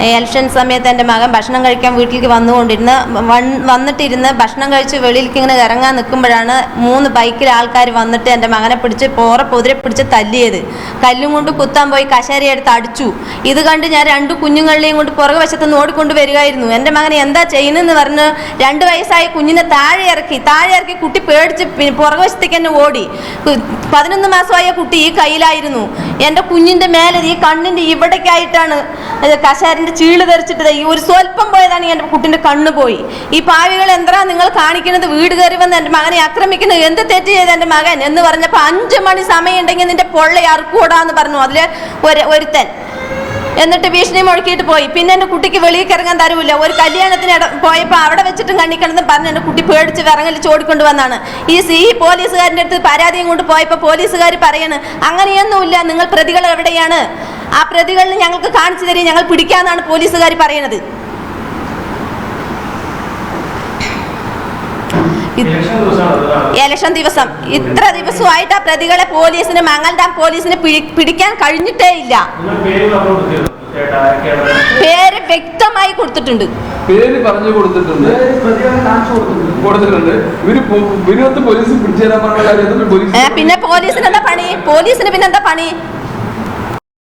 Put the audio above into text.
Election സമയത്ത് എൻ്റെ മകൻ ഭക്ഷണം കഴിക്കാൻ വീട്ടിലേക്ക് വന്നിട്ടിരുന്ന് ഭക്ഷണം കഴിച്ച് വെളിയിലേക്ക് ഇങ്ങനെ ഇറങ്ങാൻ നിൽക്കുമ്പോഴാണ് 3 ബൈക്കിൽ ആൾക്കാർ വന്നിട്ട് എൻ്റെ മകനെ പിടിച്ച് പൊതിരെ പിടിച്ച് തല്ലിയത്. കല്ലും കൊണ്ട് കുത്താൻ പോയി കശേര എടുത്ത് അടിച്ചു. ഇത് കണ്ട് ഞാൻ 2 കുഞ്ഞുങ്ങളെയും കൊണ്ട് പുറകെ വശത്ത് നിന്ന് ഓടിക്കൊണ്ട് വരികയായിരുന്നു. എൻ്റെ മകനെ എന്താ ചെയ്യുന്നതെന്ന് പറഞ്ഞ് 2 വയസ്സായ കുഞ്ഞിനെ താഴെ ഇറക്കി കുട്ടി പേടിച്ച് പുറകെ വശത്തേക്ക് തന്നെ ഓടി. 11 മാസമായ കുട്ടി ഈ കയ്യിലായിരുന്നു. എൻ്റെ കുഞ്ഞിൻ്റെ മേലെ ഈ കണ്ണിൻ്റെ ഇവിടേക്കായിട്ടാണ് കശേരൻ്റെ ചീള് തെറിച്ചിട്ടത്. ഈ ഒരു സ്വല്പം പോയതാണ് എൻ്റെ കുട്ടിൻ്റെ കണ്ണ് പോയി. ഈ പാവികൾ എന്താ നിങ്ങൾ കാണിക്കുന്നത്? വീട് കയറി വന്ന് എൻ്റെ മകനെ ആക്രമിക്കുന്നത് എന്ത് തെറ്റ് ചെയ്ത് എൻ്റെ മകൻ എന്ന് പറഞ്ഞപ്പോൾ 5 മണി സമയം ഉണ്ടെങ്കിൽ നിന്റെ പൊള്ള അറുക്കൂടാന്ന് പറഞ്ഞു അതിലെ ഒരുത്തൻ. എന്നിട്ട് ഭീഷണി മുഴക്കിയിട്ട് പോയി. പിന്നെ എൻ്റെ കുട്ടിക്ക് വെളിയിൽ ഇറങ്ങാൻ തരൂല്ല. ഒരു കല്യാണത്തിന് പോയപ്പോൾ അവിടെ വെച്ചിട്ടും കണ്ണിക്കണമെന്ന് പറഞ്ഞ് എൻ്റെ കുട്ടി പേടിച്ച് വിറങ്ങലിച്ച് ഓടിക്കൊണ്ട് വന്നാണ്. ഈ പോലീസുകാരൻ്റെ അടുത്ത് പരാതിയും കൊണ്ട് പോയപ്പോൾ പോലീസുകാർ പറയാണ് അങ്ങനെയൊന്നുമില്ല, നിങ്ങൾ പ്രതികൾ എവിടെയാണ്? ആ പ്രതികളിൽ ഞങ്ങൾക്ക് കാണിച്ചു തരും, ഞങ്ങൾ പിടിക്കാന്നാണ് പോലീസുകാർ പറയണത്. ഇലക്ഷൻ ദിവസം ഇത്ര ദിവസമായിട്ട് ആ പ്രതികളെ പോലീസിന് മംഗൽഡാം പോലീസിന് പിടിക്കാൻ കഴിഞ്ഞിട്ടേ ഇല്ല. പേര് വ്യക്തമായി കൊടുത്തിട്ടുണ്ട്, പേര് പറഞ്ഞു കൊടുത്തിട്ടുണ്ട്. പിന്നെ പോലീസിന് എന്താ പണി? പോലീസിന് പിന്നെന്താ പണി?